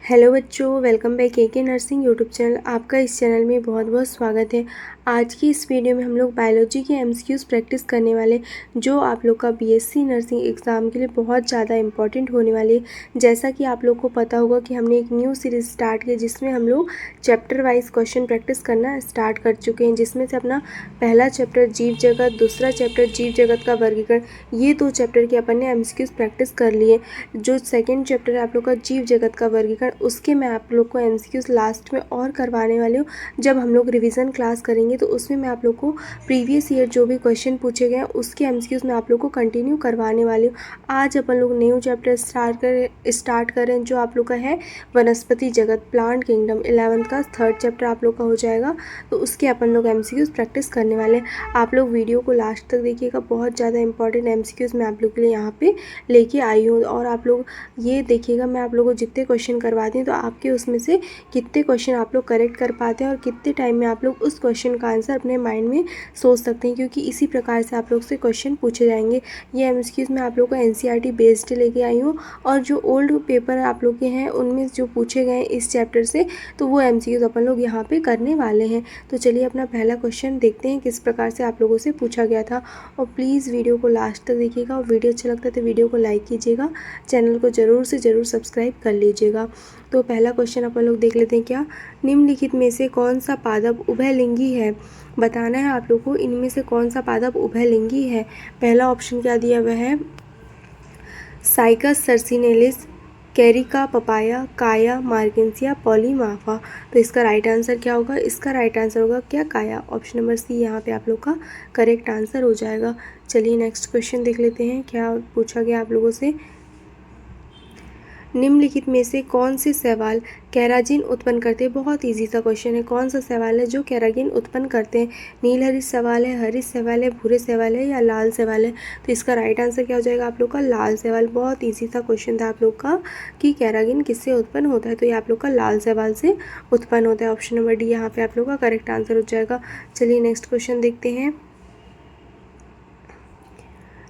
Hello बच्चों, welcome back के nursing YouTube channel. आपका इस चैनल में बहुत बहुत स्वागत है। आज की इस वीडियो में हम लोग बायोलॉजी के एमसीक्यूज़ प्रैक्टिस करने वाले, जो आप लोग का बीएससी नर्सिंग एग्ज़ाम के लिए बहुत ज़्यादा इंपॉर्टेंट होने वाली है। जैसा कि आप लोग को पता होगा कि हमने एक न्यू सीरीज़ स्टार्ट की, जिसमें हम लोग चैप्टर वाइज क्वेश्चन प्रैक्टिस करना स्टार्ट कर चुके हैं। जिसमें से अपना पहला चैप्टर जीव जगत, दूसरा चैप्टर जीव जगत का वर्गीकरण, ये 2 चैप्टर के अपन ने एमसीक्यूज़ प्रैक्टिस कर लिए। जो सेकेंड चैप्टर है आप लोग का जीव जगत का वर्गीकरण, उसके मैं आप लोग को एमसीक्यूज़ लास्ट में और करवाने वाली हूँ। जब हम लोग रिवीजन क्लास करेंगे तो उसमें मैं आप लोग को प्रीवियस ईयर जो भी क्वेश्चन पूछे गए हैं उसके एमसीक्यूज़ मैं आप लोग को कंटिन्यू करवाने वाली हूँ। आज अपन लोग न्यू चैप्टर स्टार्ट करें, जो आप लोग का है वनस्पति जगत, प्लांट किंगडम। 11th का 3rd चैप्टर आप लोग का हो जाएगा, तो उसके अपन लोग एमसीक्यूज़ प्रैक्टिस करने वाले हैं। आप लोग वीडियो को लास्ट तक देखिएगा, बहुत ज़्यादा इंपॉर्टेंट एमसीक्यूज़ मैं आप लोग के लिए यहाँ पे लेके आई हूँ। और आप लोग ये देखिएगा, मैं आप लोगों को जितने क्वेश्चन करवाती हूँ तो आपके उसमें से कितने क्वेश्चन आप लोग करेक्ट कर पाते हैं और कितने टाइम में आप लोग उस क्वेश्चन का आंसर अपने माइंड में सोच सकते हैं, क्योंकि इसी प्रकार से आप लोग से क्वेश्चन पूछे जाएंगे। ये एमसीक्यूज़ मैं आप लोग को एनसीईआरटी बेस्ड लेके आई हूँ, और जो ओल्ड पेपर आप लोग के हैं उनमें जो पूछे गए इस चैप्टर से, तो वो एमसीक्यूज़ अपन लोग यहाँ पे करने वाले हैं। तो चलिए अपना पहला क्वेश्चन देखते हैं किस प्रकार से आप लोगों से पूछा गया था। और प्लीज़ वीडियो को लास्ट तक देखिएगा, और वीडियो अच्छा लगता है तो वीडियो को लाइक कीजिएगा, चैनल को ज़रूर से ज़रूर सब्सक्राइब कर लीजिएगा। तो पहला क्वेश्चन अपन लोग देख लेते हैं। क्या निम्नलिखित में से कौन सा पादप उभयलिंगी है? बताना है आप लोग को, इनमें से कौन सा पादप उभयलिंगी है। पहला ऑप्शन क्या दिया हुआ है? साइकस सर्सिनेलिस, कैरिका पपाया, काया मार्केंसिया, पॉलीमाफा। तो इसका राइट आंसर क्या होगा? इसका राइट आंसर होगा क्या? काया। ऑप्शन नंबर सी यहाँ पे आप लोग का करेक्ट आंसर हो जाएगा। चलिए नेक्स्ट क्वेश्चन देख लेते हैं, क्या पूछा गया आप लोगों से। निम्नलिखित में से कौन से शैवाल केराजिन उत्पन्न करते हैं? बहुत इजी सा क्वेश्चन है। कौन सा शैवाल है जो केराजिन उत्पन्न करते हैं? नीलहरित शैवाल है, हरित शैवाल है, भूरे शैवाल है, या लाल शैवाल है? तो इसका राइट आंसर क्या हो जाएगा आप लोग का? लाल शैवाल। बहुत ईजी सा क्वेश्चन था आप लोग का कि केराजिन किससे उत्पन्न होता है, तो ये आप लोग का लाल शैवाल से उत्पन्न होता है। ऑप्शन नंबर डी यहाँ पे आप लोग का करेक्ट आंसर हो जाएगा। चलिए नेक्स्ट क्वेश्चन देखते हैं।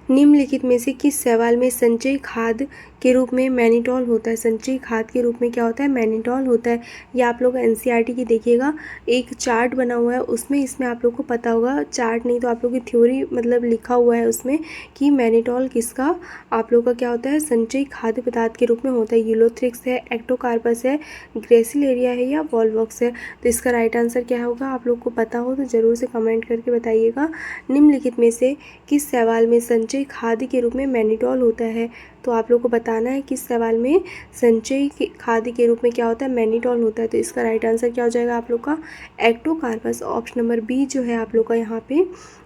निम्नलिखित में से किस शैवाल में संचयी खाद के रूप में मैनिटॉल होता है? संचयी खाद के रूप में क्या होता है? मैनिटॉल होता है। ये आप लोग एनसीईआरटी की देखिएगा, एक चार्ट बना हुआ है उसमें, इसमें आप लोग को पता होगा, चार्ट नहीं तो आप लोग की थ्योरी मतलब लिखा हुआ है उसमें कि मैनिटॉल किसका आप लोग का क्या होता है? संचयी खाद्य पदार्थ के रूप में होता है। यूलोथ्रिक्स है, एक्टोकार्पस है, ग्रेसिलेरिया है, या वॉल्वॉक्स है? तो इसका राइट आंसर क्या होगा? आप लोग को पता हो तो ज़रूर से कमेंट करके बताइएगा। निम्नलिखित में से किस शैवाल में संचयी खाद्य के रूप में मैनिटॉल होता है? तो आप लोग को बताना है किस सवाल में संचयी खाद्य के रूप में क्या होता है? मैनिटॉल होता है। तो इसका राइट आंसर क्या हो जाएगा आप लोग का? एक्टोकार्पस। ऑप्शन नंबर बी जो है आप लोग का यहाँ पे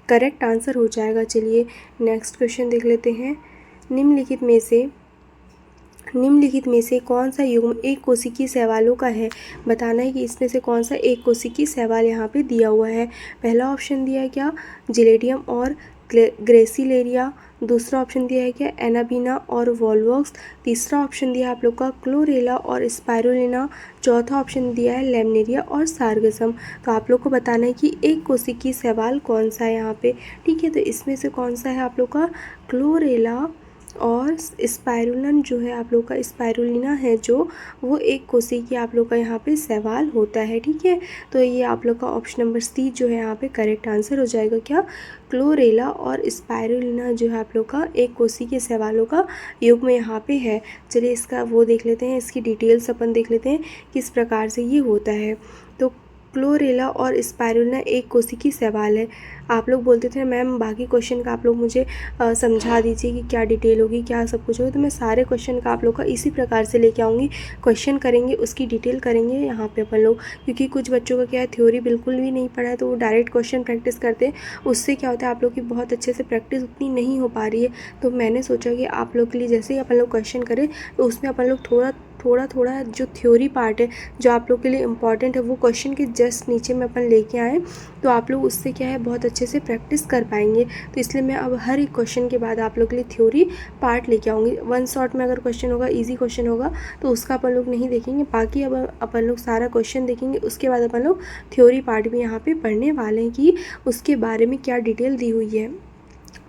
करेक्ट आंसर हो जाएगा। चलिए नेक्स्ट क्वेश्चन देख लेते हैं। निम्नलिखित में से कौन सा युग्म एक कोशिकीय शैवालों का है? बताना है कि इसमें से कौन सा एक कोशिकीय शैवाल यहाँ पे दिया हुआ है। पहला ऑप्शन दिया है क्या? जिलेडियम और ग्रेसिलेरिया। दूसरा ऑप्शन दिया है क्या? एनाबीना और वॉल्वॉक्स। तीसरा ऑप्शन दिया है आप लोग का क्लोरेला और स्पाइरुलिना। चौथा ऑप्शन दिया है लेमनेरिया और सार्गसम। तो आप लोग को बताना है कि एक कोशिकीय शैवाल कौन सा है यहाँ पे। ठीक है, तो इसमें से कौन सा है आप लोग का? क्लोरेला और स्पाइरुलन जो है आप लोग का, स्पाइरुलिना है जो, वो एक कोशिकीय आप लोग का यहाँ पे शैवाल होता है। ठीक है, तो ये आप लोग का ऑप्शन नंबर सी जो है यहाँ पे करेक्ट आंसर हो जाएगा। क्या? क्लोरेला और स्पाइरुलिना जो है आप लोग का एक कोशिकीय शैवालों का युग्म यहाँ पे है। चलिए इसका वो देख लेते हैं, इसकी डिटेल्स अपन देख लेते हैं किस प्रकार से ये होता है। तो क्लोरेला और स्पाइरुलिना एक कोशिकीय शैवाल है। आप लोग बोलते थे मैम बाकी क्वेश्चन का आप लोग मुझे समझा दीजिए कि क्या डिटेल होगी, क्या सब कुछ होगा। तो मैं सारे क्वेश्चन का आप लोग का इसी प्रकार से लेके आऊँगी। क्वेश्चन करेंगे, उसकी डिटेल करेंगे यहाँ पे अपन लोग, क्योंकि कुछ बच्चों का क्या है, थ्योरी बिल्कुल भी नहीं पढ़ा है, तो वो डायरेक्ट क्वेश्चन प्रैक्टिस करते हैं। उससे क्या होता है, आप लोग की बहुत अच्छे से प्रैक्टिस उतनी नहीं हो पा रही है। तो मैंने सोचा कि आप लोग के लिए जैसे ही अपन लोग क्वेश्चन करें तो उसमें अपन लोग थोड़ा जो थ्योरी पार्ट है जो आप लोग के लिए इम्पॉर्टेंट है, वो क्वेश्चन के जस्ट नीचे में अपन लेके आएँ, तो आप लोग उससे क्या है बहुत अच्छे से प्रैक्टिस कर पाएंगे। तो इसलिए मैं अब हर एक क्वेश्चन के बाद आप लोग के लिए थ्योरी पार्ट लेके आऊँगी। वन शॉट में अगर क्वेश्चन होगा, ईजी क्वेश्चन होगा, तो उसका अपन लोग नहीं देखेंगे, बाकी अब अपन लोग सारा क्वेश्चन देखेंगे। उसके बाद अपन लोग थ्योरी पार्ट भी यहाँ पे पढ़ने वाले हैं कि उसके बारे में क्या डिटेल दी हुई है।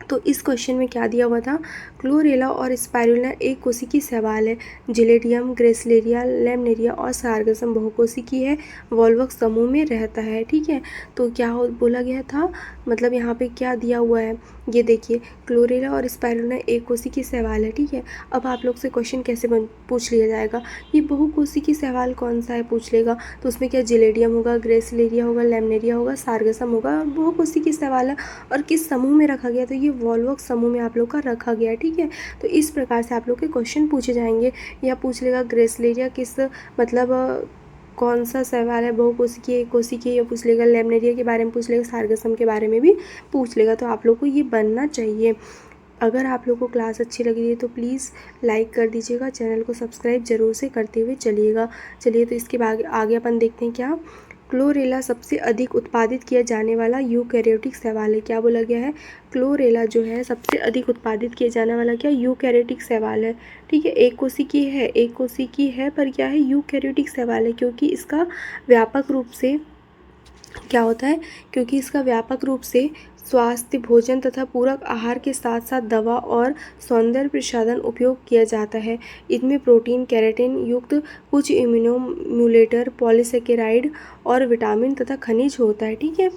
तो इस क्वेश्चन में क्या दिया हुआ था? क्लोरेला और स्पाइरुलिना एक कोशिकीय शैवाल है। जिलेटियम, ग्रेसिलेरिया, लैमिनेरिया और सार्गसम बहुकोशिकीय है, वॉल्वक्स समूह में रहता है। ठीक है, तो क्या बोला गया था, मतलब यहाँ पे क्या दिया हुआ है, ये देखिए क्लोरेला और स्पाइरुलिना एक कोशिकीय शैवाल है। ठीक है, अब आप लोग से क्वेश्चन कैसे पूछ लिया जाएगा, ये बहुकोशिकीय शैवाल कौन सा है पूछ लेगा, तो उसमें क्या जिलेटियम होगा, ग्रेसिलेरिया होगा, लैमिनेरिया होगा, सार्गसम होगा, और बहुकोशिकीय शैवाल है और किस समूह में रखा गया, तो ये वॉल्वक्स समूह में आप लोग का रखा गया है। ठीक है, तो इस प्रकार से आप लोग के क्वेश्चन पूछे जाएंगे, या पूछ लेगा ग्रेसिलेरिया किस मतलब कौन सा शैवाल है, बहुकोशिकीय, एक कोशिकीय, या पूछ लेगा लैमिनेरिया के बारे में, पूछ लेगा सार्गसम के बारे में भी पूछ लेगा। तो आप लोग को ये बनना चाहिए। अगर आप लोग को क्लास अच्छी लगी है तो प्लीज़ लाइक कर दीजिएगा, चैनल को सब्सक्राइब जरूर से करते हुए चलिएगा। चलिए, तो इसके आगे अपन देखते हैं क्या, क्लोरेला सबसे अधिक उत्पादित किया जाने वाला यूकैरियोटिक शैवाल है। क्या बोला गया है, क्लोरेला जो है सबसे अधिक उत्पादित किया जाने वाला क्या यूकैरियोटिक शैवाल है। ठीक है, एक कोशिकीय है पर क्या है, यूकैरियोटिक शैवाल है, क्योंकि इसका व्यापक रूप से क्या होता है, क्योंकि इसका व्यापक रूप से स्वास्थ्य, भोजन तथा पूरक आहार के साथ साथ दवा और सौंदर्य प्रसाधन उपयोग किया जाता है। इनमें प्रोटीन, केराटिन युक्त कुछ इम्यूनोम्यूलेटर, पॉलीसेकेराइड और विटामिन तथा खनिज होता है। ठीक है,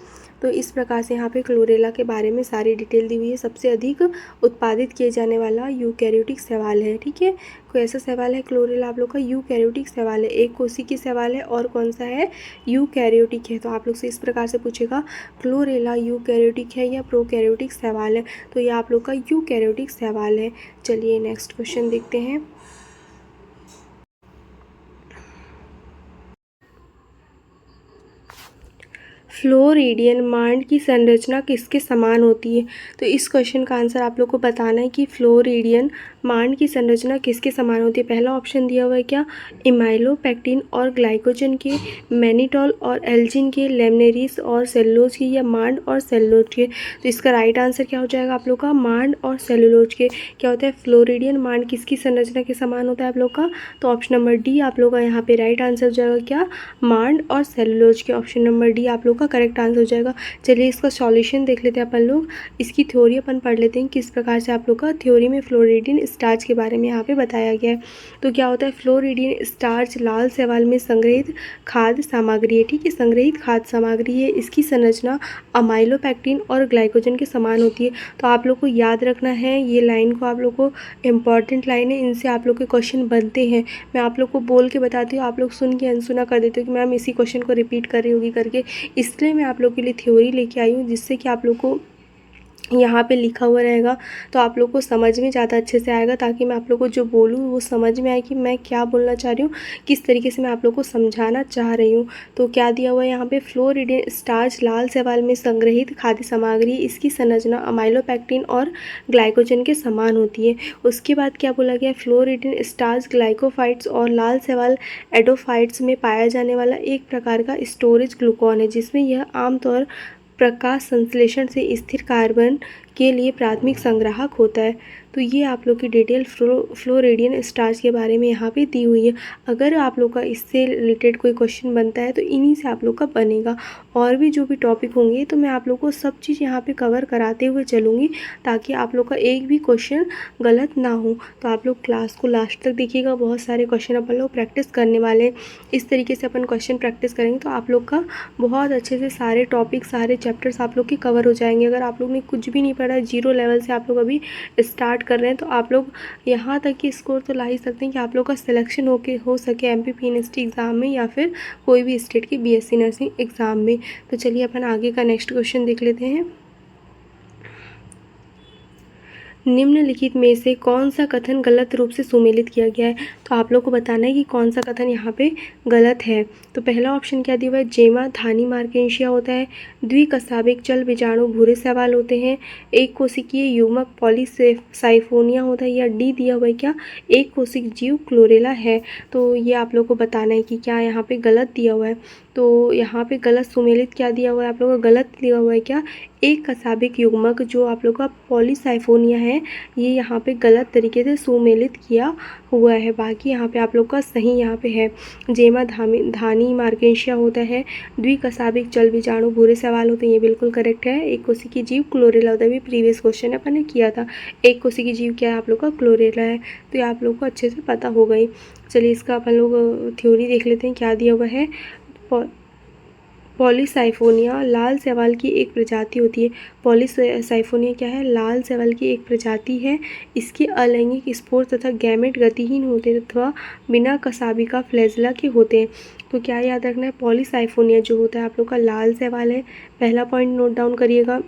तो इस प्रकार से यहाँ पे क्लोरेला के बारे में सारी डिटेल दी हुई है। सबसे अधिक उत्पादित किए जाने वाला यूकैरियोटिक शैवाल है। ठीक है, कोई ऐसा शैवाल है क्लोरेला आप लोग का यूकैरियोटिक शैवाल है, एक कोशिकीय शैवाल है, और कौन सा है, यूकैरियोटिक है। तो आप लोग से इस प्रकार से पूछेगा क्लोरेला यूकैरियोटिक है या प्रोकैरियोटिक शैवाल है, तो ये आप लोग का यूकैरियोटिक शैवाल है। चलिए नेक्स्ट क्वेश्चन देखते हैं। फ्लोरिडियन मांड की संरचना किसके समान होती है, तो इस क्वेश्चन का आंसर आप लोग को बताना है कि फ्लोरिडियन मांड की संरचना किसके समान होती है। पहला ऑप्शन दिया हुआ है क्या, इमाइलोपेक्टिन और ग्लाइकोजन के, मैनिटॉल और एल्जिन के, लेमनेरिस और सेलुलोज के, या मांड और सेलुलोज के। तो इसका राइट आंसर क्या हो जाएगा आप लोग का, मांड और सेलुलोज के। क्या होता है, फ्लोरिडियन मांड किसकी संरचना के समान होता है आप लोग का, तो ऑप्शन नंबर डी आप लोग का यहाँ पे राइट आंसर हो जाएगा क्या, मांड और सेलुलोज के। ऑप्शन नंबर डी आप लोग का करेक्ट आंसर हो जाएगा। चलिए इसका सॉल्यूशन देख लेते हैं अपन लोग, इसकी थ्योरी अपन पढ़ लेते हैं किस प्रकार से आप लोग का थ्योरी में फ्लोरिडियन स्टार्च के बारे में यहाँ पे बताया गया है। तो क्या होता है, फ्लोरिडियन स्टार्च लाल शैवाल में संग्रहित खाद्य सामग्री है। ठीक है, संग्रहित खाद्य सामग्री है, इसकी संरचना अमाइलोपेक्टिन और ग्लाइकोजन के समान होती है। तो आप लोग को याद रखना है, ये लाइन को आप लोग को इम्पॉर्टेंट लाइन है, इनसे आप लोग के क्वेश्चन बनते हैं। मैं आप लोग को बोल के बताती हूँ, आप लोग सुन के अनसुना कर देते हो कि मैम इसी क्वेश्चन को रिपीट कर रही होगी करके, इसलिए मैं आप लोग के लिए थ्योरी लेके आई हूँ, जिससे कि आप लोग को यहाँ पे लिखा हुआ रहेगा तो आप लोग को समझ में ज़्यादा अच्छे से आएगा, ताकि मैं आप लोग को जो बोलूँ वो समझ में आए कि मैं क्या बोलना चाह रही हूँ, किस तरीके से मैं आप लोग को समझाना चाह रही हूँ। तो क्या दिया हुआ है यहाँ पे, फ्लोरिडियन स्टार्च लाल शैवाल में संग्रहित खाद्य सामग्री, इसकी संरचना अमाइलोपेक्टिन और ग्लाइकोजन के समान होती है। उसके बाद क्या बोला गया, फ्लोरिडियन स्टार्च ग्लाइकोफाइट्स और लाल शैवाल एडोफाइट्स में पाया जाने वाला एक प्रकार का स्टोरेज ग्लूकॉन है, जिसमें यह आमतौर प्रकाश संश्लेषण से स्थिर कार्बन के लिए प्राथमिक संग्राहक होता है। तो ये आप लोग की डिटेल फ्लोरिडियन स्टार्च के बारे में यहाँ पे दी हुई है। अगर आप लोग का इससे रिलेटेड कोई क्वेश्चन बनता है तो इन्हीं से आप लोग का बनेगा। और भी जो भी टॉपिक होंगे तो मैं आप लोग को सब चीज़ यहाँ पे कवर कराते हुए चलूँगी, ताकि आप लोग का एक भी क्वेश्चन गलत ना हो। तो आप लोग क्लास को लास्ट तक देखिएगा, बहुत सारे क्वेश्चन अपन लोग प्रैक्टिस करने वाले हैं। इस तरीके से अपन क्वेश्चन प्रैक्टिस करेंगे तो आप लोग का बहुत अच्छे से सारे टॉपिक, सारे चैप्टर्स आप लोग के कवर हो जाएंगे। अगर आप लोग ने कुछ भी नहीं पढ़ा, जीरो लेवल से आप लोग अभी स्टार्ट कर रहे हैं, तो आप लोग यहाँ तक की स्कोर तो ला ही सकते हैं कि आप लोग का सिलेक्शन हो सके MPPNST एग्ज़ाम में, या फिर कोई भी स्टेट की BSc नर्सिंग एग्ज़ाम में। तो चलिए अपन आगे का नेक्स्ट क्वेश्चन देख लेते हैं। निम्नलिखित में से कौन सा कथन गलत रूप से सुमेलित किया गया है, तो आप लोग को बताना है कि कौन सा कथन यहाँ पे गलत है। तो पहला ऑप्शन क्या दिया हुआ है, जेमा धानी मार्केंशिया होता है, द्विकशाभिक चल बीजाणु भूरे शैवाल होते हैं, एक कोशिकीय युग्मक पॉलीसाइफोनिया होता है, या डी दिया हुआ है क्या, एक कोशिक जीव क्लोरेला है। तो ये आप लोग को बताना है कि क्या यहाँ पे गलत दिया हुआ है। तो यहाँ पे गलत सुमेलित क्या दिया हुआ है आप लोगों का, गलत दिया हुआ है क्या, एक कसाबिक युग्मक जो आप लोग का पॉलीसाइफोनिया है ये यहाँ पे गलत तरीके से सुमेलित किया हुआ है। बाकी यहाँ पे आप लोग का सही यहाँ पे है जेमा धानी मार्केशिया होता है, द्विकसाबिक जल बीजाणु भूरे सवाल होते हैं, ये बिल्कुल करेक्ट है। एक कोशिकी जीव क्लोरेला होता है, भी प्रीवियस क्वेश्चन अपन ने किया था। एक कोशिकी जीव क्या है आप लोग का, क्लोरेला है। तो ये आप लोग को अच्छे से पता हो गई। चलिए इसका अपन लोग थ्योरी देख लेते हैं क्या दिया हुआ है। पॉलीसाइफोनिया लाल शैवाल की एक प्रजाति होती है। पॉलीसाइफोनिया क्या है, लाल शैवाल की एक प्रजाति है। इसके अलैंगिक स्पोर तथा गैमेट गतिहीन होते हैं तथा बिना कसाबिका फ्लैजेला के होते हैं। तो क्या याद रखना है, पॉलीसाइफोनिया जो होता है आप लोग का लाल शैवाल है। पहला पॉइंट नोट डाउन करिएगा।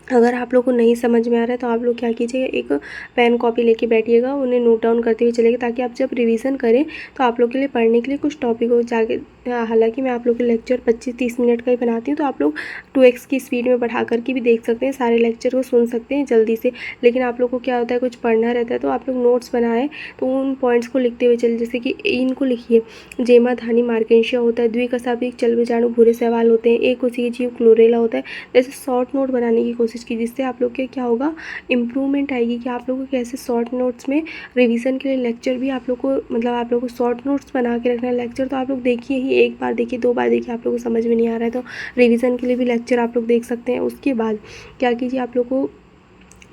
अगर आप लोग को नहीं समझ में आ रहा है तो आप लोग क्या कीजिएगा, एक पेन कॉपी लेके बैठिएगा, उन्हें नोट डाउन करते हुए चलेगा, ताकि आप जब रिवीजन करें तो आप लोग के लिए पढ़ने के लिए कुछ टॉपिक हो जाके। हालांकि मैं आप लोग के लेक्चर 25-30 मिनट का ही बनाती हूँ, तो आप लोग 2x की स्पीड में बढ़ा करके भी देख सकते हैं, सारे लेक्चर को सुन सकते हैं जल्दी से। लेकिन आप लोग को क्या होता है, कुछ पढ़ना रहता है तो आप लोग नोट्स बनाएं तो उन पॉइंट्स को लिखते हुए चले। जैसे कि इनको लिखिए, जेमा धानी मार्केशिया होता है, द्विकसाबिक जल बीजाणु भूरे सवाल होते हैं, एक कोशिकीय जीव क्लोरेला होता है। जैसे शॉर्ट नोट बनाने की कोशिश की, जिससे आप लोग के क्या होगा, इम्प्रूवमेंट आएगी कि आप लोगों को कैसे शॉर्ट नोट्स में रिवीजन के लिए लेक्चर भी आप लोग को, मतलब आप लोग को शॉर्ट नोट्स बना के रखना है। लेक्चर तो आप लोग देखिए ही, एक बार देखिए, 2 बार देखिए, आप लोग को समझ में नहीं आ रहा है तो रिवीजन के लिए भी लेक्चर आप लोग देख सकते हैं। उसके बाद क्या कीजिए, आप लोग को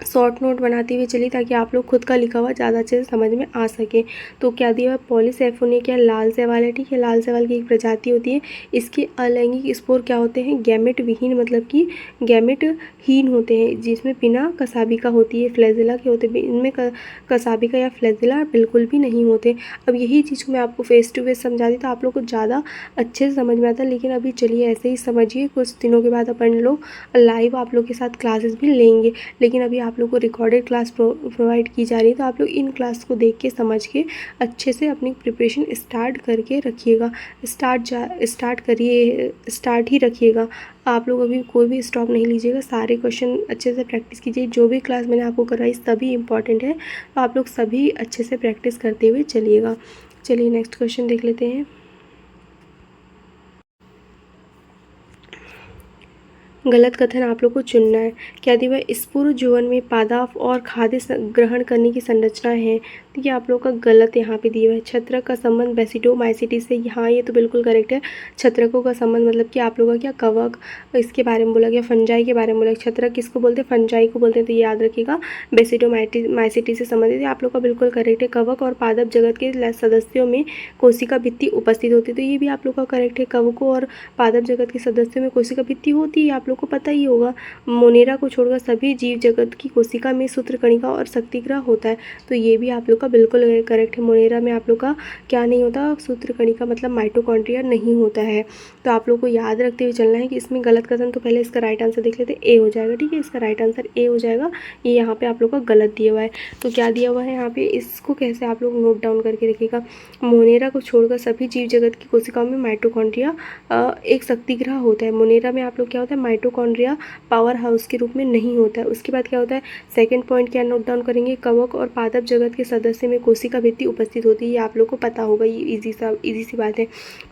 शॉर्ट नोट बनाते हुए चलिए, ताकि आप लोग खुद का लिखा हुआ ज़्यादा अच्छे से समझ में आ सके। तो क्या दिया हुआ, पॉलीसैफोनिया क्या, लाल शैवाल है, ठीक है, लाल शैवाल की एक प्रजाति होती है। इसके अलैंगिक स्पोर क्या होते हैं, गैमेट विहीन, मतलब कि गैमेट हीन होते हैं, जिसमें बिना कसाबिका होती है, फ्लैजेला के होते हैं। इनमें कसाबिका या फ्लैजेला बिल्कुल भी नहीं होते। अब यही चीज़ को मैं आपको फेस टू फेस समझा दी तो आप लोग को ज़्यादा अच्छे से समझ में आता। लेकिन अभी चलिए ऐसे ही समझिए, कुछ दिनों के बाद अपन लोग लाइव आप लोग के साथ क्लासेस भी लेंगे। लेकिन अभी आप लोग को रिकॉर्डेड क्लास प्रोवाइड की जा रही है, तो आप लोग इन क्लास को देख के समझ के अच्छे से अपनी प्रिपरेशन स्टार्ट करके रखिएगा। स्टार्ट ही रखिएगा। आप लोग अभी कोई भी स्टॉप नहीं लीजिएगा, सारे क्वेश्चन अच्छे से प्रैक्टिस कीजिए। जो भी क्लास मैंने आपको करवाई सभी इंपॉर्टेंट है, तो आप लोग सभी अच्छे से प्रैक्टिस करते हुए चलिएगा। चलिए नेक्स्ट क्वेश्चन देख लेते हैं। गलत कथन आप लोग को चुनना है। क्या दिया है, स्पूर्व जीवन में पादप और खाद्य ग्रहण करने की संरचना है। तो ये आप लोग का गलत यहाँ पे दिया है। छत्रक का संबंध बेसिडोमाइसिटिस से, हाँ ये तो बिल्कुल करेक्ट है। छत्रकों का संबंध मतलब कि आप लोगों का क्या, कवक, इसके बारे में बोला गया। फंजाई के बारे में बोला, छत्रक किसको बोलते हैं, फंजाई को बोलते हैं। तो ये याद रखिएगा, बेसिडोमाइसिटिस से संबंधित है। आप लोग का बिल्कुल करेक्ट है। कवक और पादप जगत के सदस्यों में कोशिका भित्ति उपस्थित होती है। तो ये भी आप लोग का करेक्ट है। कवकों और पादप जगत के सदस्यों में कोशिका भित्ति होती है, आप लोग को पता ही होगा। मोनेरा को छोड़कर सभी जीव जगत की कोशिका में सूत्रकणिका और शक्तिग्रह होता है। तो ये भी आप लोग का बिल्कुल करेक्ट है। मोनेरा में आप लोग का क्या नहीं होता, सूत्रकणिका मतलब माइटोकॉन्ड्रिया नहीं होता है। तो आप लोग को याद रखते हुए चलना है कि इसमें गलत कथन, तो पहले इसका राइट आंसर देख लेते हैं, ए हो जाएगा, ठीक है, इसका राइट आंसर ए हो जाएगा। ये यहाँ पे आप लोग का गलत दिया हुआ है। तो क्या दिया हुआ है यहाँ पे, इसको कैसे आप लोग नोट डाउन करके रखिएगा। मोनेरा को छोड़कर सभी जीव जगत की कोशिकाओं में माइटोकॉन्ड्रिया एक शक्तिग्रह होता है। मोनेरा में आप लोग क्या होता है, माइटोकॉन्ड्रिया पावर हाउस के रूप में नहीं होता है। उसके बाद क्या होता है, सेकंड पॉइंट क्या नोट डाउन करेंगे, कवक और पादप जगत के सदस्य में कोशिका भित्ति उपस्थित होती है। ये आप लोग को पता होगा, ये इजी सी बात है।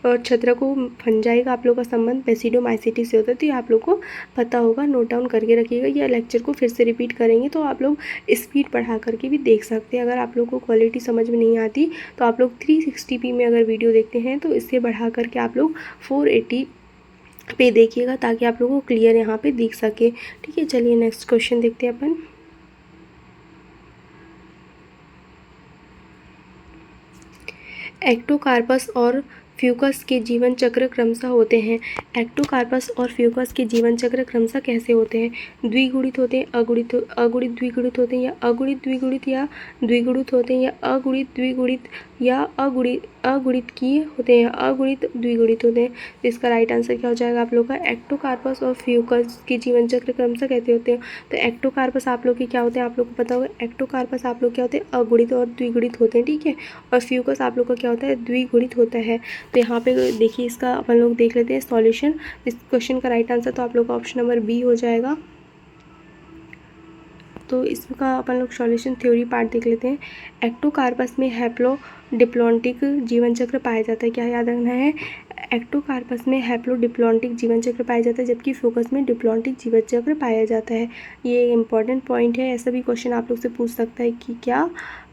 और छत्रकों फंजाई का आप लोग का संबंध बेसिडोमाइसिटिस से होता है। तो ये आप लोग को पता होगा, नोट डाउन करके रखिएगा। या लेक्चर को फिर से रिपीट करेंगे तो आप लोग स्पीड बढ़ा करके भी देख सकते हैं। अगर आप लोग को क्वालिटी समझ में नहीं आती तो आप लोग 360p में अगर वीडियो देखते हैं तो इससे बढ़ा करके आप लोग 480 पे देखिएगा, ताकि आप लोगों को क्लियर यहाँ पे दिख सके, ठीक है। चलिए नेक्स्ट क्वेश्चन देखते हैं अपन। एक्टोकार्पस और फ्यूकस के जीवन चक्र क्रमशः होते हैं। एक्टोकार्पस और फ्यूकस के जीवन चक्र क्रमशः कैसे होते हैं, द्विगुणित होते हैं, अगुणित द्विगुणित होते हैं, या अगुणित द्विगुणित, या द्विगुणित होते हैं, या अगुणित द्विगुणित, या अगुणित की होते हैं, अगुणित द्विगुणित होते हैं। तो इसका राइट आंसर क्या हो जाएगा आप लोग का, एक्टोकार्पस और फ्यूकस के जीवन चक्र क्रमशः कैसे होते हैं। तो एक्टोकार्पस आप लोग के क्या होते हैं, आप लोग को पता होगा, एक्टोकार्पस आप लोग क्या होते हैं, अगुणित और द्विगुणित होते हैं, ठीक है। और फ्यूकस आप लोग का क्या होता है, द्विगुणित होता है। तो यहाँ पे देखिए, इसका अपन लोग देख लेते हैं सॉल्यूशन। इस क्वेश्चन का राइट आंसर तो आप लोग का ऑप्शन नंबर बी हो जाएगा। तो इसका अपन लोग सॉल्यूशन थ्योरी पार्ट देख लेते हैं। एक्टोकार्पस में हैप्लो डिप्लॉन्टिक जीवन चक्र पाया जाता है। क्या याद रखना है, एक्टोकार्पस में हैप्लोडिप्लॉन्टिक जीवन चक्र पाया जाता है, जबकि फोकस में डिप्लॉन्टिक जीवन चक्र पाया जाता है। ये एक इंपॉर्टेंट पॉइंट है, ऐसा भी क्वेश्चन आप लोग से पूछ सकता है कि क्या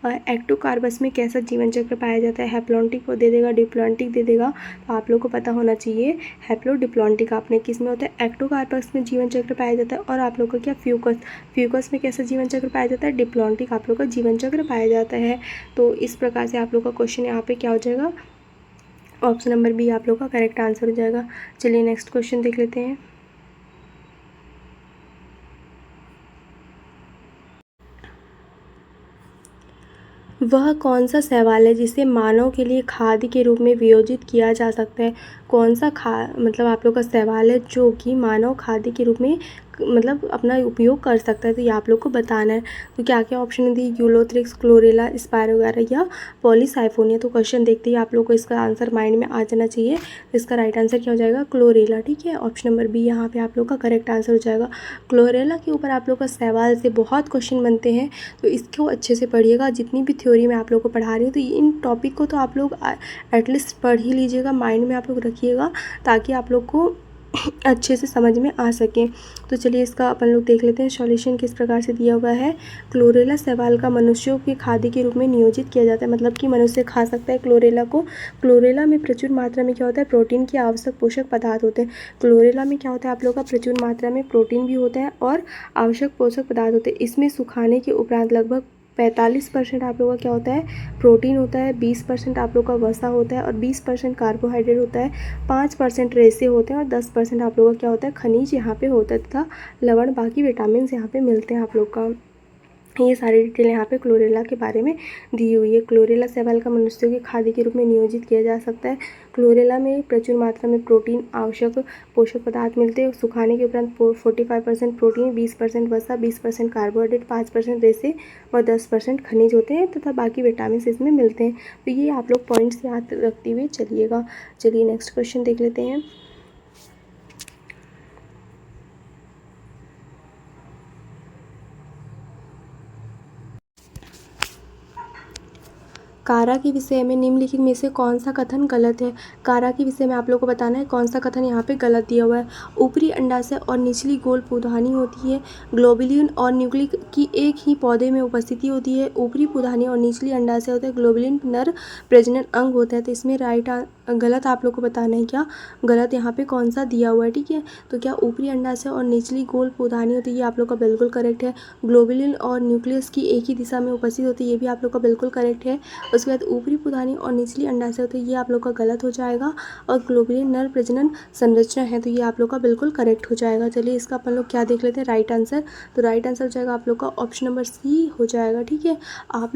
एक्टोकार्पस में कैसा जीवन चक्र पाया जाता है। हैप्लॉन्टिक को दे देगा, डिप्लॉन्टिक दे देगा, तो आप लोग को पता होना चाहिए हैप्लोडिप्लॉन्टिक आपने किस में होता है, एक्टोकार्पस में जीवन चक्र पाया जाता है। और आप लोग का क्या फ्यूकस में कैसा जीवन चक्र पाया जाता है, डिप्लॉन्टिक आप लोग का जीवन चक्र पाया जाता है। तो इस प्रकार से आप लोग का क्वेश्चन यहाँ पे क्या हो जाएगा, ऑप्शन नंबर बी आप लोग का करेक्ट आंसर हो जाएगा। चलिए नेक्स्ट क्वेश्चन देख लेते हैं। वह कौन सा शैवाल है जिसे मानव के लिए खाद्य के रूप में वियोजित किया जा सकता है। कौन सा मतलब आप लोग का शैवाल है जो कि मानव खाद्य के रूप में मतलब अपना उपयोग कर सकता है, तो ये आप लोग को बताना है। तो क्या क्या ऑप्शन दी, यूलोथ्रिक्स, क्लोरेला, स्पायरोगारा या पॉलीसाइफोनिया। तो क्वेश्चन देखते ही आप लोग को इसका आंसर माइंड में आ जाना चाहिए। इसका राइट आंसर क्या हो जाएगा, क्लोरेला। ठीक है, ऑप्शन नंबर बी यहाँ पे आप लोग का करेक्ट आंसर हो जाएगा। क्लोरेला के ऊपर आप लोग का सवाल से बहुत क्वेश्चन बनते हैं, तो इसको अच्छे से पढ़िएगा। जितनी भी थ्योरी मैं आप लोग को पढ़ा रही हूँ, तो इन टॉपिक को तो आप लोग एटलीस्ट पढ़ ही लीजिएगा, माइंड में आप लोग रखिएगा, ताकि आप लोग को अच्छे से समझ में आ सके। तो चलिए इसका अपन लोग देख लेते हैं सॉल्यूशन किस प्रकार से दिया हुआ है। क्लोरेला शैवाल का मनुष्यों के खाद्य के रूप में नियोजित किया जाता है, मतलब कि मनुष्य खा सकता है क्लोरेला को। क्लोरेला में प्रचुर मात्रा में क्या होता है, प्रोटीन के आवश्यक पोषक पदार्थ होते हैं। क्लोरेला में क्या होता है आप लोग का, प्रचुर मात्रा में प्रोटीन भी होता है और आवश्यक पोषक पदार्थ होते हैं। इसमें सुखाने के उपरांत लगभग 45% आप लोगों का क्या होता है, प्रोटीन होता है, 20% आप लोग का वसा होता है और 20% कार्बोहाइड्रेट होता है, 5% रेसे होते हैं और 10% आप लोगों का क्या होता है, खनिज यहाँ पे होता है तथा लवण, बाकी विटामिन यहाँ पे मिलते हैं आप लोग का। ये सारी डिटेल यहाँ पे क्लोरेला के बारे में दी हुई है। क्लोरेला शैवाल का मनुष्यों के खाद्य के रूप में नियोजित किया जा सकता है। क्लोरेला में प्रचुर मात्रा में प्रोटीन, आवश्यक पोषक पदार्थ मिलते हैं। सुखाने के उपरांत 45% प्रोटीन, 20% वसा, 20% कार्बोहाइड्रेट, 5% रेसे और 10% खनिज होते हैं तथा बाकी विटामिन इसमें मिलते हैं। तो ये आप लोग पॉइंट्स याद रखते हुए चलिएगा। चलिए नेक्स्ट क्वेश्चन देख लेते हैं। कारा के विषय में निम्नलिखित में से कौन सा कथन गलत है। कारा के विषय में आप लोग को बताना है कौन सा कथन यहाँ पे गलत दिया हुआ है। ऊपरी अंडाशय और निचली गोल पुधानी होती है। ग्लोबुलिन और न्यूक्लिक की एक ही पौधे में उपस्थिति होती है। ऊपरी पुधानी और निचली अंडाशय होता है। ग्लोबुलिन नर प्रजनन अंग होता है। तो इसमें गलत आप लोग को बताना है, क्या गलत यहाँ पे कौन सा दिया हुआ है। ठीक है, तो क्या ऊपरी अंडाशय और निचली गोल पुधानी होती है, ये आप लोग का बिल्कुल करेक्ट है। ग्लोबुलिन और न्यूक्लियस की एक ही दिशा में उपस्थित होती है, ये भी आप लोग का बिल्कुल करेक्ट है। उसके बाद ऊपरी पुधानी और निचली अंडाशय होती है, ये आप लोग का गलत हो जाएगा। और ग्लोबुलिन नर प्रजनन संरचना है, तो ये आप लोग का बिल्कुल करेक्ट हो जाएगा। चलिए इसका अपन लोग क्या देख लेते हैं, राइट आंसर। तो राइट आंसर हो जाएगा आप लोग का ऑप्शन नंबर सी हो जाएगा। ठीक है, आप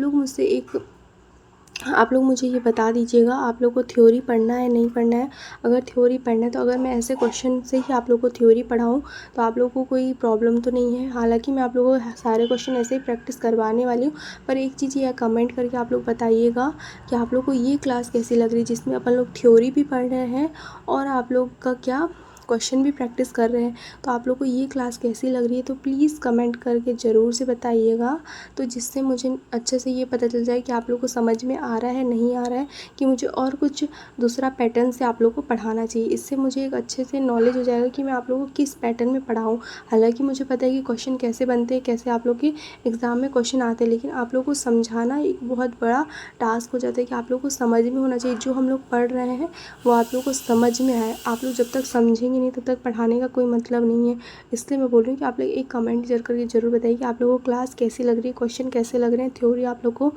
लोग मुझे ये बता दीजिएगा, आप लोग को थ्योरी पढ़ना है नहीं पढ़ना है। अगर थ्योरी पढ़ना है तो अगर मैं ऐसे क्वेश्चन से ही आप लोग को थ्योरी पढ़ाऊँ तो आप लोगों को कोई प्रॉब्लम तो नहीं है। हालांकि मैं आप लोगों को सारे क्वेश्चन ऐसे ही प्रैक्टिस करवाने वाली हूँ, पर एक चीज़ ये कमेंट करके आप लोग बताइएगा कि आप लोग को ये क्लास कैसी लग रही है, जिसमें अपन लोग थ्योरी भी पढ़ रहे हैं और आप लोग का क्या क्वेश्चन भी प्रैक्टिस कर रहे हैं। तो आप लोग को ये क्लास कैसी लग रही है, तो प्लीज़ कमेंट करके ज़रूर से बताइएगा, तो जिससे मुझे अच्छे से ये पता चल जाए कि आप लोग को समझ में आ रहा है नहीं आ रहा है, कि मुझे और कुछ दूसरा पैटर्न से आप लोग को पढ़ाना चाहिए। इससे मुझे एक अच्छे से नॉलेज हो जाएगा कि मैं आप लोगों को किस पैटर्न में पढ़ाऊँ। हालांकि मुझे पता है कि क्वेश्चन कैसे बनते हैं, कैसे आप लोग के एग्ज़ाम में क्वेश्चन आते हैं, लेकिन आप लोग को समझाना एक बहुत बड़ा टास्क हो जाता है कि आप लोग को समझ में होना चाहिए। जो हम लोग पढ़ रहे हैं वो आप लोग को समझ में आए। आप लोग जब तक समझेंगे नहीं तब तक पढ़ाने का कोई मतलब नहीं है। इसलिए मैं बोल रही हूँ कि आप लोग एक कमेंट करके ज़रूर बताइए कि आप लोगों को क्लास कैसी लग रही है, क्वेश्चन कैसे लग रहे हैं, थ्योरी आप लोग को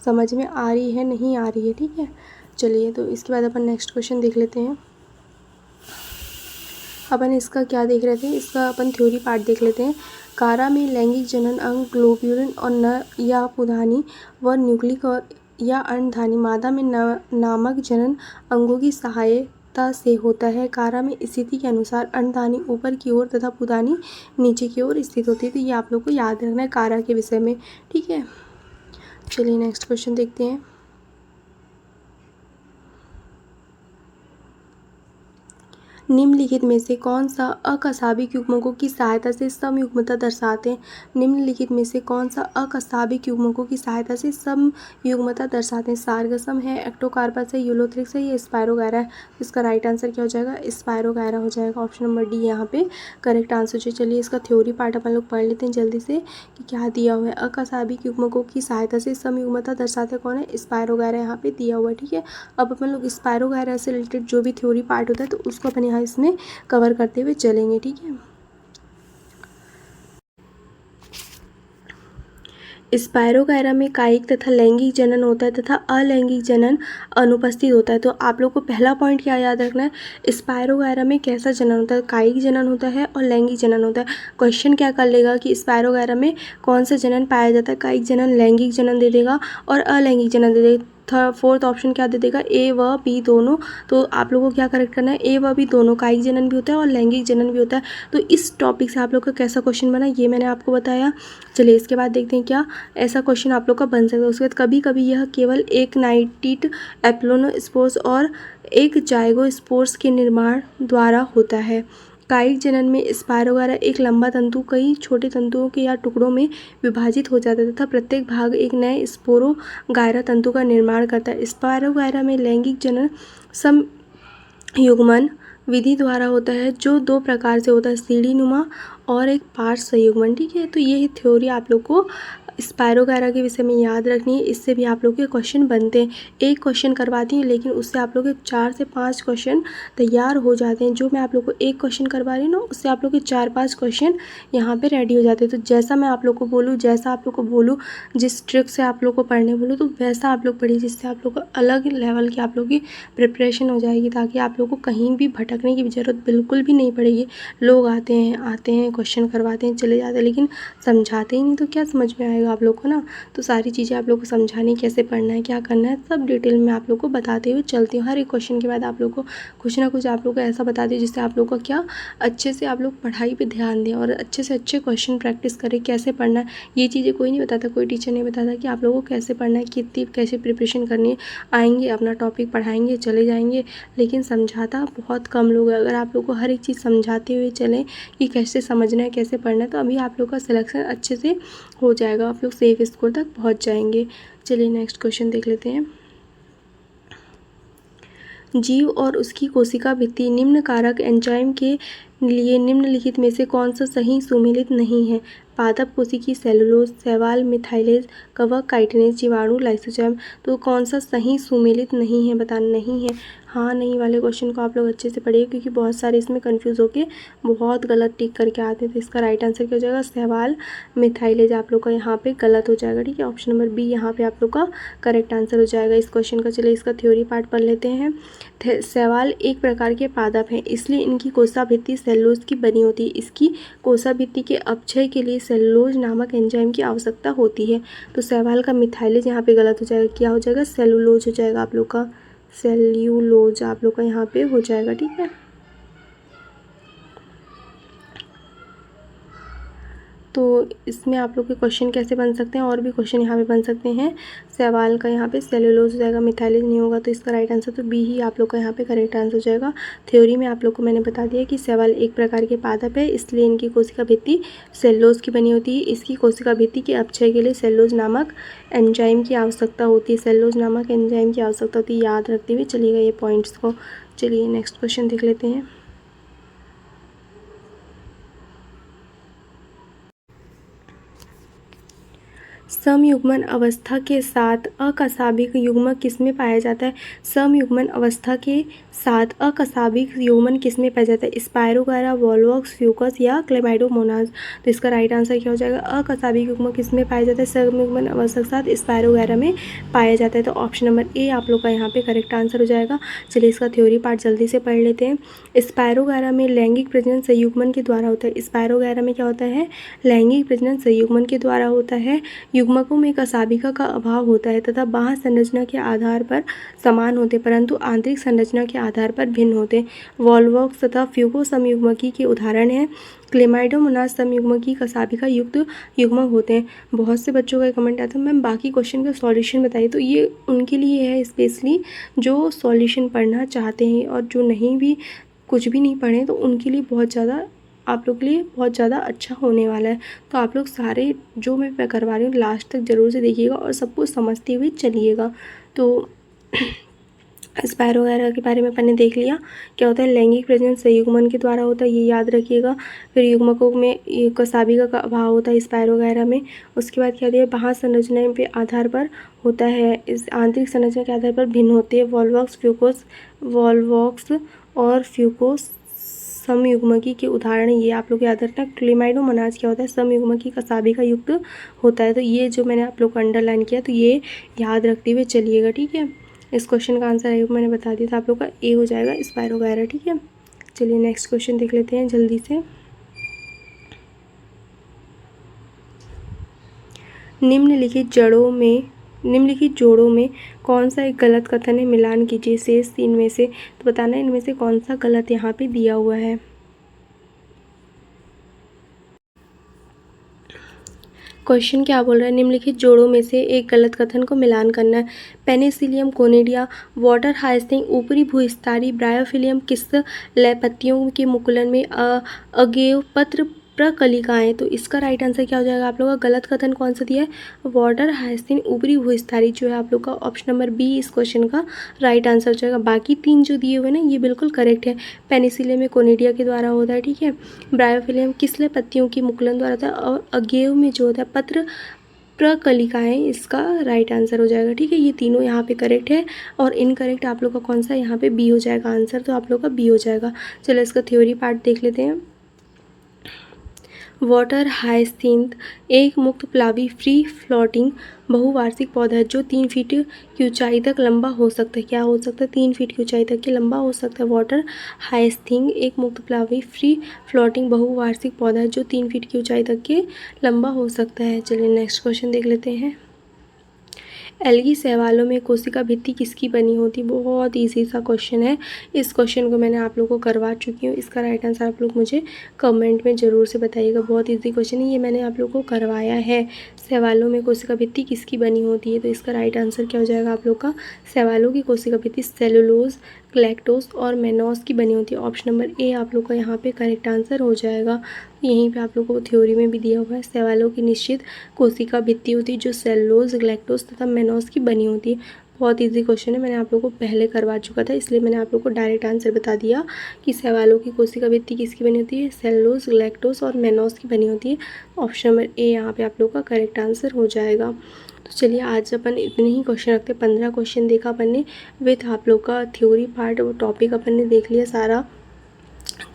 समझ में आ रही है नहीं आ रही है। ठीक है, चलिए तो इसके बाद अपन नेक्स्ट क्वेश्चन देख लेते हैं। अपन इसका क्या देख रहे थे, इसका अपन थ्योरी पार्ट देख लेते हैं। कारा में लैंगिक जनन अंग ग्लोब्यूलिन और नर या पुधानी व न्यूक्लिक या अंडधानी मादा में नामक जनन अंगों की सहायता से होता है। कारा में स्थिति के अनुसार अंडधानी ऊपर की ओर तथा पुधानी नीचे की ओर स्थित होती है। तो ये आप लोग को याद रखना है कारा के विषय में। ठीक है, चलिए नेक्स्ट क्वेश्चन देखते हैं। निम्नलिखित में से कौन सा अकशाबिक युग्मकों की सहायता से समयुग्मता दर्शाते हैं? निम्नलिखित में से कौन सा अकशाबिक युग्मकों की सहायता से समयुग्मता दर्शाते हैं? सारगसम है, एक्टोकार्पस है, यूलोथ्रिक्स है, या स्पायरोगैरा है? इसका राइट आंसर क्या हो जाएगा? स्पायरोगैरा हो जाएगा। ऑप्शन नंबर डी यहाँ पे करेक्ट आंसर है। चलिए इसका थ्योरी पार्ट अपन लोग पढ़ लेते हैं जल्दी से कि क्या दिया हुआ है। अकशाबिक युग्मकों की सहायता से समयुग्मता दर्शाते कौन है? स्पायरोगैरा यहाँ पे दिया हुआ है। ठीक है, अब अपन लोग स्पायरोगैरा से रिलेटेड जो भी थ्योरी पार्ट होता है तो उसको अपन यहाँ इसमें कवर करते हुए चलेंगे। ठीक है, स्पायरोगैरा में कायिक तथा लैंगिक जनन होता है तथा अलैंगिक जनन अनुपस्थित होता है। तो आप लोग को पहला पॉइंट क्या याद रखना है, स्पायरोगैरा में कैसा जनन होता है? कायिक जनन होता है और लैंगिक जनन होता है। क्वेश्चन क्या कर लेगा कि स्पायरोगैरा में कौन सा जनन पाया जाता है? कायिक जनन, लैंगिक जनन दे देगा और अलैंगिक जनन दे देगा। फोर्थ ऑप्शन क्या दे देगा? ए व बी दोनों। तो आप लोगों को क्या करेक्ट करना है? ए व बी दोनों, कायिक जनन भी होता है और लैंगिक जनन भी होता है। तो इस टॉपिक से आप लोग का कैसा क्वेश्चन बना ये मैंने आपको बताया। चलिए इसके बाद देखते हैं क्या ऐसा क्वेश्चन आप लोग का बन सकता है। उसके बाद कभी कभी यह केवल एक नाइटिड एप्लोनोस्पोर्स और एक जाइगोस्पोर्स के निर्माण द्वारा होता है। कायिक जनन में स्पायरोगैरा एक लंबा तंतु कई छोटे तंतुओं के या टुकड़ों में विभाजित हो जाता है तथा प्रत्येक भाग एक नए स्पोरोगैरा तंतु का निर्माण करता है। स्पायरोगैरा में लैंगिक जनन समयुग्मन विधि द्वारा होता है जो दो प्रकार से होता है, सीढ़ीनुमा और एक पार्श्व संयुग्मन। ठीक है, तो ये थ्योरी आप लोग को स्पायरोगैरा के विषय में याद रखनी है। इससे भी आप लोग के क्वेश्चन बनते हैं। एक क्वेश्चन करवाती हूँ लेकिन उससे आप लोग के 4 से 5 क्वेश्चन तैयार हो जाते हैं। जो मैं आप लोग को एक क्वेश्चन करवा रही हूँ ना उससे आप लोग के 4-5 क्वेश्चन यहाँ पे रेडी हो जाते हैं। तो जैसा मैं आप लोग को बोलूँ, जैसा आप लोग को बोलूँ, जिस ट्रिक से आप लोग को पढ़ने बोलूँ तो वैसा आप लोग पढ़िए, जिससे आप लोग को अलग लेवल की आप लोग की प्रिपरेशन हो जाएगी, ताकि आप लोग को कहीं भी भटकने की ज़रूरत बिल्कुल भी नहीं पड़ेगी। लोग आते हैं क्वेश्चन करवाते हैं चले जाते हैं, लेकिन समझाते ही नहीं तो क्या समझ में आएगा आप लोग को ना। तो सारी चीज़ें आप लोग को समझानी, कैसे पढ़ना है, क्या करना है, सब डिटेल में आप लोग को बताते हुए चलती हूँ। हर एक क्वेश्चन के बाद आप लोग को कुछ ना कुछ आप लोग को ऐसा बताती हूँ जिससे आप लोग का क्या अच्छे से आप लोग पढ़ाई पे ध्यान दें और अच्छे से अच्छे क्वेश्चन प्रैक्टिस करें। कैसे पढ़ना है ये चीज़ें कोई नहीं बताता, कोई टीचर नहीं बताता कि आप लोगों को कैसे पढ़ना है, कितनी कैसे प्रिपरेशन करनी है। आएंगे अपना टॉपिक पढ़ाएंगे चले जाएंगे, लेकिन समझाता बहुत कम लोग है। अगर आप लोग को हर एक चीज़ समझाते हुए चलें कि कैसे समझना है, कैसे पढ़ना है, तो अभी आप लोग का सिलेक्शन अच्छे से हो जाएगा, आप लोग सेफ स्कोर तक पहुंच जाएंगे। चलिए नेक्स्ट क्वेश्चन देख लेते हैं। जीव और उसकी कोशिका भित्ति निम्न कारक एंजाइम के लिए निम्नलिखित में से कौन सा सही सुमेलित नहीं है? पादप कोशिकी, सेलुलोज, शैवाल, मिथाइलेज, कवक, काइटिनेज, जीवाणु, लाइसोजाइम। तो कौन सा सही सुमेलित नहीं है? बताना नहीं है। हाँ नहीं वाले क्वेश्चन को आप लोग अच्छे से पढ़िए, क्योंकि बहुत सारे इसमें कंफ्यूज होके बहुत गलत टिक करके आते हैं। तो इसका राइट आंसर क्या हो जाएगा? शैवाल, मिथाइलेज आप लोग का यहाँ पे गलत हो जाएगा। ठीक है, ऑप्शन नंबर बी यहाँ पे आप लोग का करेक्ट आंसर हो जाएगा इस क्वेश्चन का। चलिए इसका थ्योरी पार्ट पढ़ लेते हैं। शैवाल एक प्रकार के पादप हैं, इसलिए इनकी कोशिका भित्ति सेलुलोज की बनी होती है। इसकी कोशिका भित्ति के अपक्षय के लिए सेलुलोज नामक एंजाइम की आवश्यकता होती है। तो शैवाल का मिथाइलेज यहाँ पे गलत हो जाएगा, क्या हो जाएगा? सेलुलोज हो जाएगा आप लोग का, सेल्यूलोज आप लोग का यहाँ पे हो जाएगा। ठीक है, तो इसमें आप लोग के क्वेश्चन कैसे बन सकते हैं, और भी क्वेश्चन यहाँ पे बन सकते हैं। शैवाल का यहाँ पे सेलुलोज हो जाएगा, मिथाइलेज नहीं होगा, तो इसका राइट आंसर तो बी ही आप लोग का यहाँ पे करेक्ट आंसर हो जाएगा। थ्योरी में आप लोग को मैंने बता दिया कि शैवाल एक प्रकार के पादप है, इसलिए इनकी कोशिका भित्ति सेलुलोज की बनी होती है। इसकी कोशिका भित्ति के अपक्षय के लिए सेलुलोज नामक एंजाइम की आवश्यकता होती है। सेलुलोज नामक एंजाइम की आवश्यकता होती है, याद रखते हुए चलिएगा ये पॉइंट्स को। चलिए नेक्स्ट क्वेश्चन देख लेते हैं। समयुग्मन अवस्था के साथ अकशाबिक युग्मक किसमें पाया जाता है? समयुग्मन अवस्था के साथ अकशाबिक युग्मन किसमें पाया जाता है? स्पायरोगैरा, वॉलवॉक्स, फ्यूकस या क्लेमाइडोमोनास। तो इसका राइट आंसर क्या हो जाएगा? अकशाबिक युग्मक किसमें पाया जाता है? समयुग्मन अवस्था के साथ स्पायरोगैरा में पाया जाता है। तो ऑप्शन नंबर ए आप लोग का यहाँ पे करेक्ट आंसर हो जाएगा। चलिए इसका थ्योरी पार्ट जल्दी से पढ़ लेते हैं। स्पायरोगैरा में लैंगिक प्रजनन संयुग्मन के द्वारा होता है। स्पायरोगैरा में क्या होता है? लैंगिक प्रजनन संयुग्मन के द्वारा होता है। युग्मकों में कशाबिका का अभाव होता है तथा बाह्य संरचना के आधार पर समान होते, परंतु आंतरिक संरचना के आधार पर भिन्न होते। वॉलवॉक्स तथा फ्यूको समयुग्मकी के उदाहरण हैं। क्लेमाइडोमोनास समयुग्मकी कशाबिका युक्त युग्मक होते हैं। बहुत से बच्चों का कमेंट आता है मैम बाकी क्वेश्चन का सॉल्यूशन बताइए, तो ये उनके लिए है स्पेशली जो सॉल्यूशन पढ़ना चाहते हैं और जो नहीं भी कुछ भी नहीं पढ़े तो उनके लिए बहुत ज़्यादा, आप लोग के लिए बहुत ज़्यादा अच्छा होने वाला है। तो आप लोग सारे जो मैं करवा रही हूँ लास्ट तक ज़रूर से देखिएगा और सब कुछ समझते हुए चलिएगा। तो स्पायरो वगैरह के बारे में अपन ने देख लिया। क्या होता है, लैंगिक प्रजनन संयुग्मन के द्वारा होता है, ये याद रखिएगा। फिर युग्मकों में कसाबिका का अभाव होता है स्पायरो वगैरह में। उसके बाद क्या दिया, बाह्य संरचना के आधार पर होता है, इस आंतरिक संरचना के आधार पर भिन्न होती है। वॉल्वॉक्स और फ्यूकोस समयुग्मकी के उदाहरण ये आप लोग याद रखना। क्लेमाइडोमोनाज क्या होता है, समयुग्मकी कसाबिका युक्त होता है। तो ये जो मैंने आप लोग को अंडरलाइन किया तो ये याद रखते हुए चलिएगा, ठीक है। इस क्वेश्चन का आंसर आई मैंने बता दिया था आप लोग का, ए हो जाएगा स्पायरो वगैरह, ठीक है। चलिए नेक्स्ट क्वेश्चन देख लेते हैं जल्दी से। निम्नलिखित जोड़ों में कौन सा एक गलत कथन है, मिलान कीजिए शेष तीन में से। तो बताना है इनमें से कौन सा गलत यहाँ पे दिया हुआ है। क्वेश्चन क्या बोल रहा है, निम्नलिखित जोड़ों में से एक गलत कथन को मिलान करना है। पेनिसिलियम कोनिडिया, वाटर हाइसिंथ ऊपरी भूस्तरीय ब्रायोफिलियम किस लय पत्तियों के मुकुलन में अगेव पत्र प्रकलिकाएं। तो इसका राइट आंसर क्या हो जाएगा आप लोगों का, गलत कथन कौन सा दिया है, वाटर हाइसिंथ ऊपरी भूस्तरीय जो है आप लोग का ऑप्शन नंबर बी इस क्वेश्चन का राइट आंसर हो जाएगा। बाकी तीन जो दिए हुए ना ये बिल्कुल करेक्ट है। पेनिसिलियम में कोनिडिया के द्वारा होता है, ठीक है। ब्रायोफिलियम किसले पत्तियों की मुकुलन द्वारा होता है, और अगेव में जो होता है पत्र प्रकलिकाएं, इसका राइट आंसर हो जाएगा, ठीक है। ये तीनों यहाँ पे करेक्ट है और इनकरेक्ट आप लोग का कौन सा यहाँ पे बी हो जाएगा आंसर, तो आप लोग का बी हो जाएगा। चलो इसका थ्योरी पार्ट देख लेते हैं। वाटर हाइसिंथ एक मुक्त प्लावी फ्री फ्लोटिंग बहुवार्षिक पौधा है जो 3 फीट की ऊंचाई तक लंबा हो सकता है। क्या हो सकता है, 3 फीट की ऊंचाई तक के लंबा हो सकता है। वाटर हाइसिंथ एक मुक्त प्लावी फ्री फ्लोटिंग बहुवार्षिक पौधा है जो 3 फीट की ऊंचाई तक के लंबा हो सकता है। चलिए नेक्स्ट क्वेश्चन देख लेते हैं। एल्गी शैवालों में कोशिका भित्ति किसकी बनी होती, बहुत ईजी सा क्वेश्चन है। इस क्वेश्चन को मैंने आप लोगों को करवा चुकी हूँ। इसका राइट आंसर आप लोग मुझे कमेंट में ज़रूर से बताइएगा। बहुत ईजी क्वेश्चन है, ये मैंने आप लोग को करवाया है। शैवालों में कोशिका भित्ति किसकी बनी होती है, तो इसका राइट आंसर क्या हो जाएगा आप लोग का, शैवालों की कोशिका भित्ति सेलुलोज, ग्लैक्टोज और मेनोस की बनी होती है। ऑप्शन नंबर ए आप लोग का यहाँ पे करेक्ट आंसर हो जाएगा। यहीं पे आप लोगों को थ्योरी में भी दिया हुआ है, शैवालों की निश्चित कोशिका भित्ति होती है जो सेलुलोज, ग्लैक्टोज तथा मेनोस की बनी होती है। बहुत इजी क्वेश्चन है, मैंने आप लोगों को पहले करवा चुका था, इसलिए मैंने आप लोग को डायरेक्ट आंसर बता दिया कि शैवालों की कोशिका भित्ति किसकी बनी होती है, सेलुलोज, ग्लैक्टोज और मेनोस की बनी होती है। ऑप्शन नंबर ए यहाँ पे आप लोग का करेक्ट आंसर हो जाएगा। तो चलिए आज अपन इतने ही क्वेश्चन रखते हैं। 15 क्वेश्चन देखा अपन ने विथ आप लोग का थ्योरी पार्ट और टॉपिक अपन ने देख लिया सारा,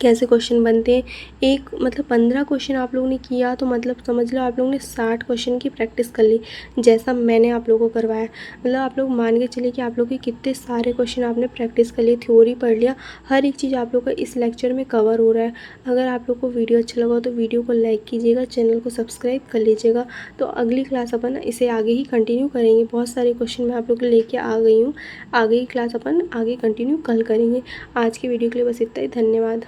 कैसे क्वेश्चन बनते हैं। एक मतलब 15 क्वेश्चन आप लोगों ने किया तो मतलब समझ लो आप लोगों ने 60 क्वेश्चन की प्रैक्टिस कर ली, जैसा मैंने आप लोगों को करवाया। मतलब आप लोग मान के चलिए कि आप लोग के कितने सारे क्वेश्चन आपने प्रैक्टिस कर लिए, थ्योरी पढ़ लिया, हर एक चीज़ आप लोग का इस लेक्चर में कवर हो रहा है। अगर आप लोग को वीडियो अच्छा लगा तो वीडियो को लाइक कीजिएगा, चैनल को सब्सक्राइब कर लीजिएगा। तो अगली क्लास अपन इसे आगे ही कंटिन्यू करेंगे। बहुत सारे क्वेश्चन मैं आप लोग को लेके आ गई हूँ, आगे की क्लास अपन आगे कंटिन्यू कल करेंगे। आज की वीडियो के लिए बस इतना ही, धन्यवाद।